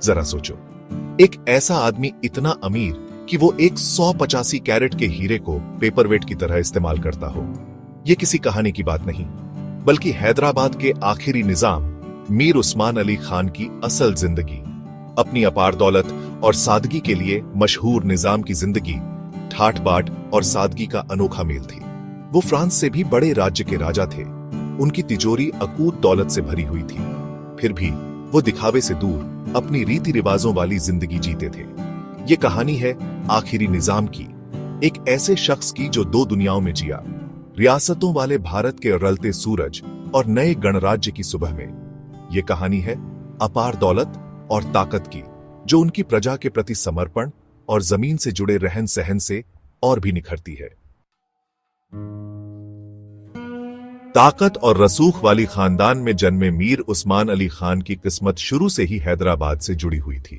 जरा सोचो, एक ऐसा आदमी इतना अमीर कि वो एक 185 कैरेट के हीरे को पेपरवेट की तरह इस्तेमाल करता हो। ये किसी कहानी की बात नहीं, बल्कि हैदराबाद के आखिरी निजाम मीर उस्मान अली खान की असल जिंदगी। अपनी अपार दौलत और सादगी के लिए मशहूर निजाम की जिंदगी ठाट बाट और सादगी का अनोखा मेल थी। वो फ्रांस से भी बड़े राज्य के राजा थे। उनकी तिजोरी अकूत दौलत से भरी हुई थी, फिर भी वो दिखावे से दूर अपनी रीति रिवाजों वाली जिंदगी जीते थे। ये कहानी है आखिरी निजाम की, एक ऐसे शख्स की जो दो दुनियाओं में जिया, रियासतों वाले भारत के रलते सूरज और नए गणराज्य की सुबह में। ये कहानी है अपार दौलत और ताकत की, जो उनकी प्रजा के प्रति समर्पण और जमीन से जुड़े रहन सहन से और भी निखरती है। ताकत और रसूख वाली खानदान में जन्मे मीर उस्मान अली खान की किस्मत शुरू से ही हैदराबाद से जुड़ी हुई थी।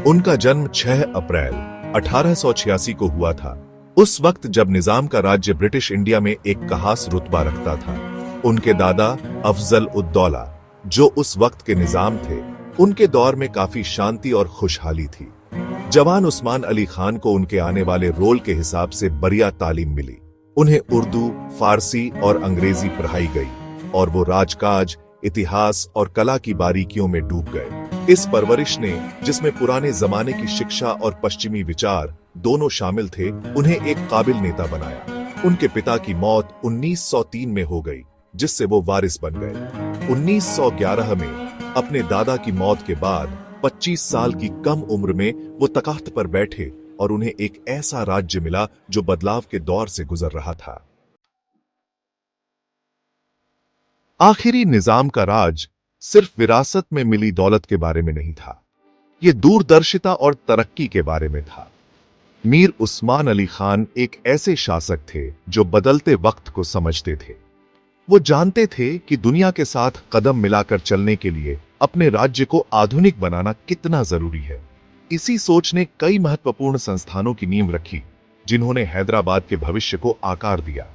उनका जन्म 6 अप्रैल 1886 को हुआ था, उस वक्त जब निजाम का राज्य ब्रिटिश इंडिया में एक खास रुतबा रखता था। उनके दादा अफजल उद्दौला, जो उस वक्त के निजाम थे, उनके दौर में काफी शांति और खुशहाली थी। जवान उस्मान अली खान को उनके आने वाले रोल के हिसाब से बढ़िया तालीम मिली। उन्हें उर्दू, फारसी और अंग्रेजी पढ़ाई गई और वो राजकाज, इतिहास और कला की बारीकियों में डूब गए। इस परवरिश ने, जिसमें पुराने जमाने की शिक्षा और पश्चिमी विचार दोनों शामिल थे, उन्हें एक काबिल नेता बनाया। उनके पिता की मौत 1903 में हो गई, जिससे वो वारिस बन गए। 1911 में अपने दादा की मौत के बाद 25 साल की कम उम्र में वो तख्त पर बैठे और उन्हें एक ऐसा राज्य मिला जो बदलाव के दौर से गुजर रहा था। आखिरी निजाम का राज सिर्फ विरासत में मिली दौलत के बारे में नहीं था, यह दूरदर्शिता और तरक्की के बारे में था। मीर उस्मान अली खान एक ऐसे शासक थे जो बदलते वक्त को समझते थे। वो जानते थे कि दुनिया के साथ कदम मिलाकर चलने के लिए अपने राज्य को आधुनिक बनाना कितना जरूरी है। इसी सोच ने कई महत्वपूर्ण संस्थानों की नींव रखी, जिन्होंने हैदराबाद के भविष्य को आकार दिया।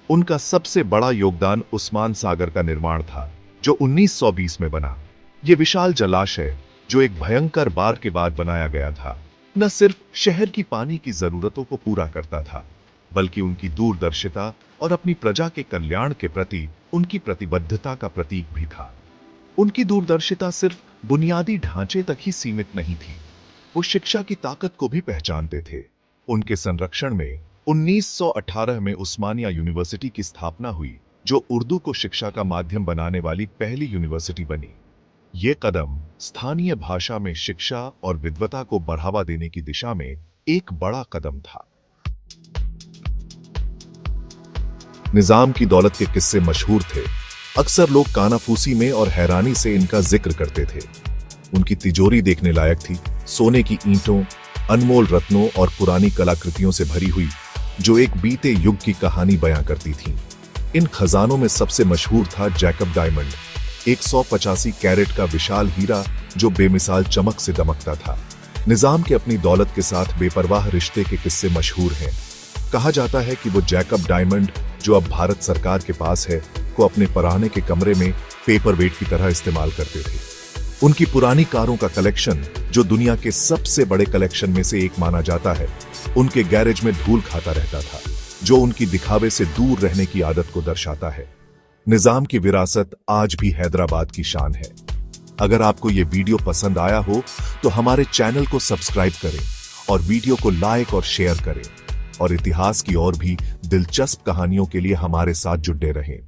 उनका सबसे बड़ा योगदान उस्मान सागर का निर्माण था, जो 1920 में बना। यह विशाल जलाशय, जो एक भयंकर बाढ़ के बाद बनाया गया था, न सिर्फ शहर की पानी की जरूरतों को पूरा करता था, बल्कि उनकी दूरदर्शिता और अपनी प्रजा के कल्याण के प्रति उनकी प्रतिबद्धता का प्रतीक भी था। उनकी दूरदर्शिता सिर्फ बुनियादी ढांचे तक ही सीमित नहीं थी, वो शिक्षा की ताकत को भी पहचानते थे। उनके संरक्षण में 1918 में उस्मानिया यूनिवर्सिटी की स्थापना हुई, जो उर्दू को शिक्षा का माध्यम बनाने वाली पहली यूनिवर्सिटी बनी। ये कदम स्थानीय भाषा में शिक्षा और विद्वता को बढ़ावा देने की दिशा में एक बड़ा कदम था। निजाम की दौलत के किस्से मशहूर थे। अक्सर लोग कानाफूसी में और हैरानी से इनका जिक्र करते थे। उनकी तिजोरी देखने लायक थी, सोने की ईंटों, अनमोल रत्नों और पुरानी कलाकृतियों से भरी हुई, जो एक बीते युग की कहानी बयां करती थी। इन खजानों में सबसे मशहूर था जैकब डायमंड, 185 कैरेट का विशाल हीरा जो बेमिसाल चमक से दमकता था। निजाम के अपनी दौलत के साथ बेपरवाह रिश्ते के किस्से मशहूर हैं। कहा जाता है कि वो जैकब डायमंड, जो अब भारत सरकार के पास है, को अपने पराने के कमरे में पेपरवेट की तरह इस्तेमाल करते थे। उनकी पुरानी कारों का कलेक्शन, जो दुनिया के सबसे बड़े कलेक्शन में से एक माना जाता है, उनके गैरेज में धूल खाता रहता था, जो उनकी दिखावे से दूर रहने की आदत को दर्शाता है। निजाम की विरासत आज भी हैदराबाद की शान है। अगर आपको ये वीडियो पसंद आया हो तो हमारे चैनल को सब्सक्राइब करें और वीडियो को लाइक और शेयर करें, और इतिहास की और भी दिलचस्प कहानियों के लिए हमारे साथ जुड़े रहें।